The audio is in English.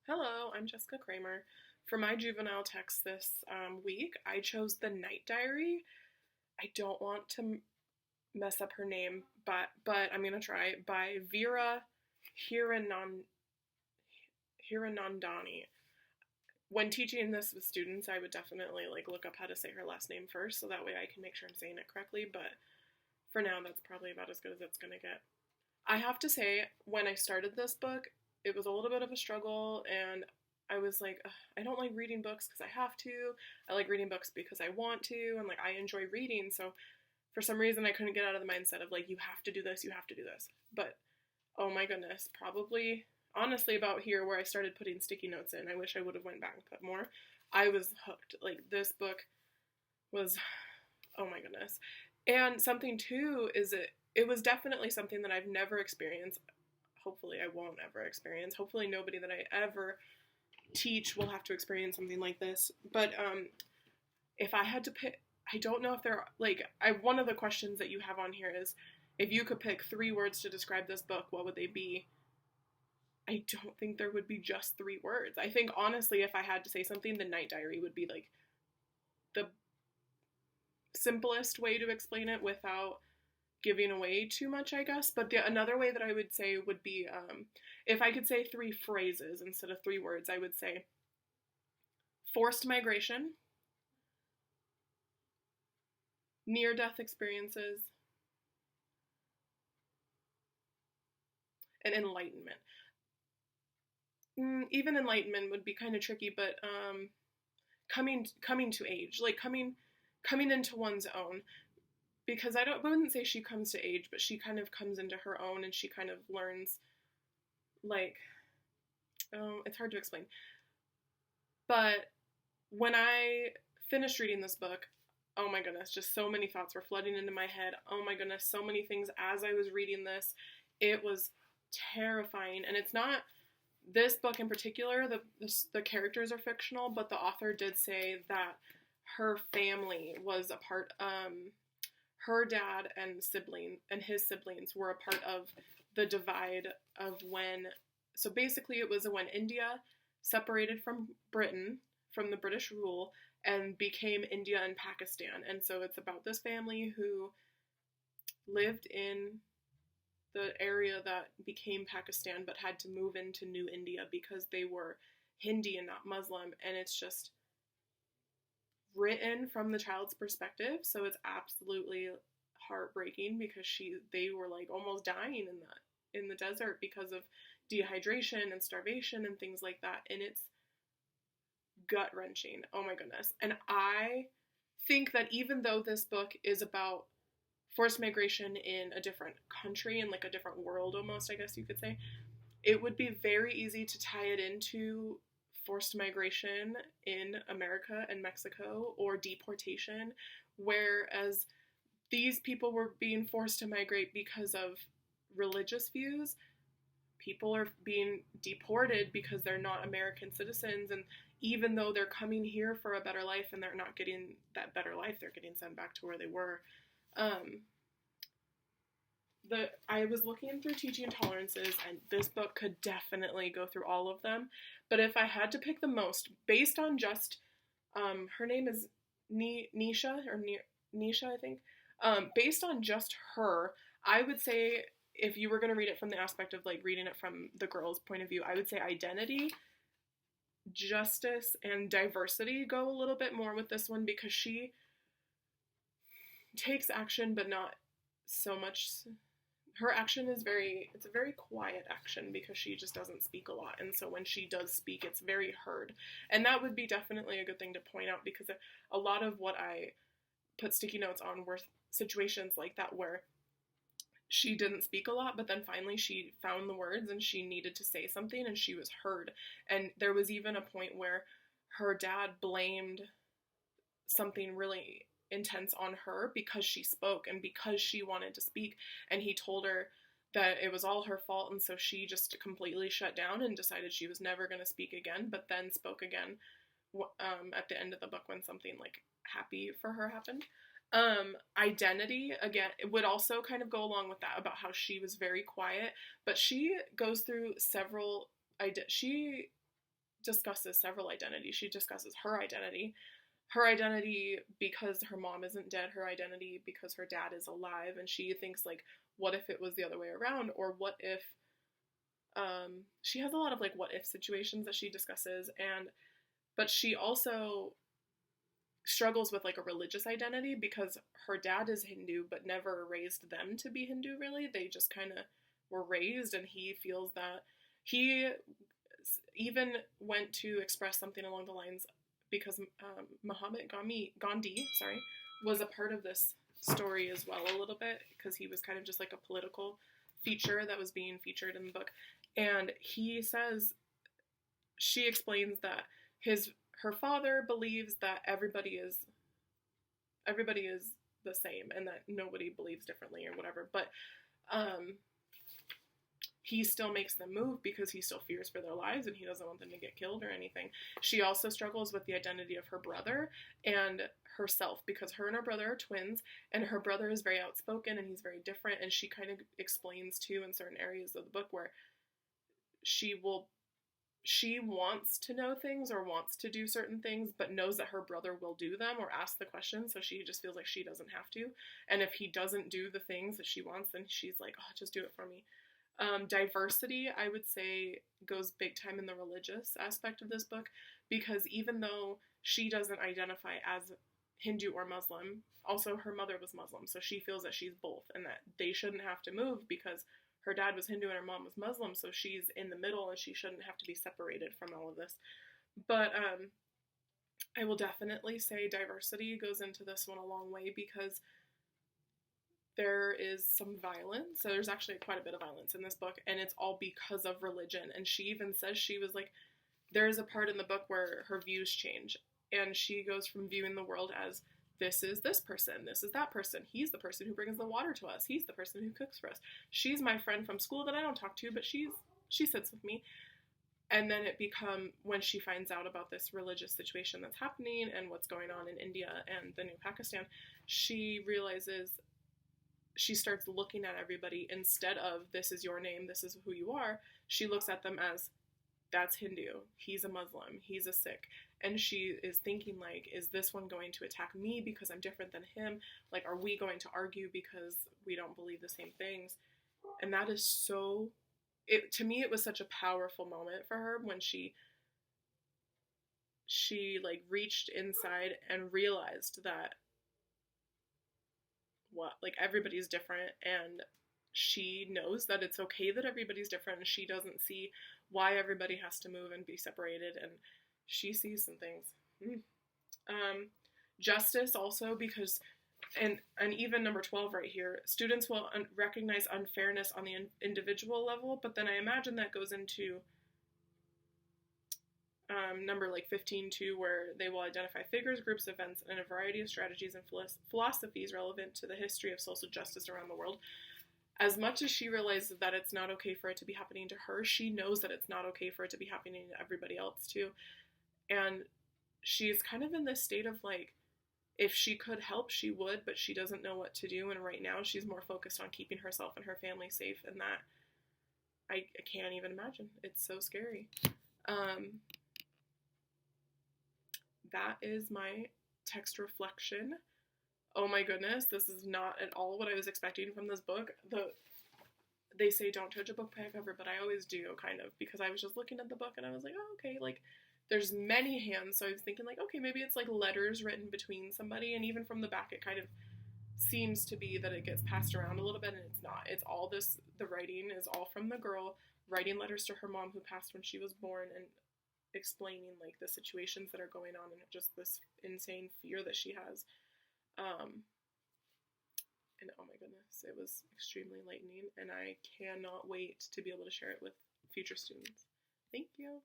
Hello, I'm Jessica Kramer. For my juvenile text this week, I chose The Night Diary. I don't want to mess up her name, but I'm gonna try. By Vera Hiranon Hiranandani. When teaching this with students, I would definitely look up how to say her last name first, so that way I can make sure I'm saying it correctly. But for now, that's probably about as good as it's gonna get. I have to say, when I started this book, it was a little bit of a struggle, and I was like, "Ugh, I don't like reading books because I have to. I like reading books because I want to, and I enjoy reading." So for some reason, I couldn't get out of the mindset of you have to do this, you have to do this. But oh my goodness, probably honestly about here where I started putting sticky notes in. I wish I would have went back and put more. I was hooked. This book was, oh my goodness. And something too is it was definitely something that I've never experienced. Hopefully I won't ever experience. Hopefully nobody that I ever teach will have to experience something like this. But if I had to pick, I don't know if there are, one of the questions that you have on here is, if you could pick 3 words to describe this book, what would they be? I don't think there would be just 3 words. I think honestly, if I had to say something, The Night Diary would be the simplest way to explain it without giving away too much, I guess. But another way that I would say would be, if I could say 3 phrases instead of 3 words, I would say forced migration, near-death experiences, and enlightenment. Even enlightenment would be kind of tricky, but coming to age, coming into one's own. Because I wouldn't say she comes to age, but she kind of comes into her own, and she kind of learns, it's hard to explain. But when I finished reading this book, oh my goodness, just so many thoughts were flooding into my head. Oh my goodness, so many things as I was reading this. It was terrifying. And it's not this book in particular, the characters are fictional, but the author did say that her family was a part, her dad and his siblings were a part of the divide of so basically it was when India separated from Britain, from the British rule, and became India and Pakistan. And so it's about this family who lived in the area that became Pakistan but had to move into New India because they were Hindi and not Muslim. And it's just written from the child's perspective, so it's absolutely heartbreaking because they were almost dying in the desert because of dehydration and starvation and things like that, and it's gut-wrenching. Oh my goodness. And I think that even though this book is about forced migration in a different country, in a different world almost, I guess you could say, it would be very easy to tie it into forced migration in America and Mexico, or deportation, whereas these people were being forced to migrate because of religious views. People are being deported because they're not American citizens, and even though they're coming here for a better life and they're not getting that better life, they're getting sent back to where they were. I was looking through teaching tolerances, and this book could definitely go through all of them. But if I had to pick the most, based on just, her name is Nisha, I think. Based on just her, I would say, if you were going to read it from the aspect of reading it from the girl's point of view, I would say identity, justice, and diversity go a little bit more with this one, because she takes action, but not so much. Her action is it's a very quiet action because she just doesn't speak a lot. And so when she does speak, it's very heard. And that would be definitely a good thing to point out, because a lot of what I put sticky notes on were situations like that where she didn't speak a lot, but then finally she found the words and she needed to say something and she was heard. And there was even a point where her dad blamed something really intense on her because she spoke and because she wanted to speak, and he told her that it was all her fault, and so she just completely shut down and decided she was never going to speak again, but then spoke again at the end of the book when something happy for her happened. Identity, again, it would also kind of go along with that, about how she was very quiet, but she goes through several, she discusses several identities. She discusses her identity because her mom isn't dead, her identity because her dad is alive, and she thinks like, what if it was the other way around, or what if she has a lot of like what if situations that she discusses, but she also struggles with like a religious identity because her dad is Hindu but never raised them to be Hindu really. They just kind of were raised, and he feels that he even went to express something along the lines because Mahatma Gandhi, was a part of this story as well a little bit, because he was kind of just like a political feature that was being featured in the book. And he says, she explains that her father believes that everybody is the same and that nobody believes differently or whatever, but he still makes them move because he still fears for their lives and he doesn't want them to get killed or anything. She also struggles with the identity of her brother and herself, because her and her brother are twins, and her brother is very outspoken and he's very different, and she kind of explains too in certain areas of the book where she wants to know things or wants to do certain things, but knows that her brother will do them or ask the questions, so she just feels like she doesn't have to. And if he doesn't do the things that she wants, then she's like, oh, just do it for me. Diversity, I would say, goes big time in the religious aspect of this book, because even though she doesn't identify as Hindu or Muslim, also her mother was Muslim, so she feels that she's both and that they shouldn't have to move because her dad was Hindu and her mom was Muslim, so she's in the middle and she shouldn't have to be separated from all of this. But I will definitely say diversity goes into this one a long way, because there is some violence. So there's actually quite a bit of violence in this book, and it's all because of religion. And she even says, she was like, there's a part in the book where her views change, and she goes from viewing the world as, this is this person, this is that person, he's the person who brings the water to us, he's the person who cooks for us, she's my friend from school that I don't talk to, but she sits with me. And then when she finds out about this religious situation that's happening and what's going on in India and the new Pakistan, she realizes, she starts looking at everybody, instead of this is your name, this is who you are, she looks at them as, that's Hindu, he's a Muslim, he's a Sikh. And she is thinking like, is this one going to attack me because I'm different than him? Like, are we going to argue because we don't believe the same things? And that is so, to me, it was such a powerful moment for her when she like reached inside and realized that like everybody's different, and she knows that it's okay that everybody's different, and she doesn't see why everybody has to move and be separated, and she sees some things. Justice also, because, and even number 12 right here, students will recognize unfairness on the individual level, but then I imagine that goes into number like 15 too, where they will identify figures, groups, events, and a variety of strategies and philosophies relevant to the history of social justice around the world. As much as she realizes that it's not okay for it to be happening to her, she knows that it's not okay for it to be happening to everybody else too. And she's kind of in this state of like, if she could help, she would, but she doesn't know what to do. And right now she's more focused on keeping herself and her family safe, and that I can't even imagine. It's so scary. That is my text reflection. Oh my goodness, this is not at all what I was expecting from this book. They say don't judge a book by a cover, but I always do, kind of, because I was just looking at the book and I was like, oh, okay, like, there's many hands, so I was thinking like, okay, maybe it's like letters written between somebody, and even from the back it kind of seems to be that it gets passed around a little bit, and it's not. It's all this, the writing is all from the girl writing letters to her mom who passed when she was born, and explaining like the situations that are going on and just this insane fear that she has. And oh my goodness, it was extremely enlightening, and I cannot wait to be able to share it with future students. Thank you.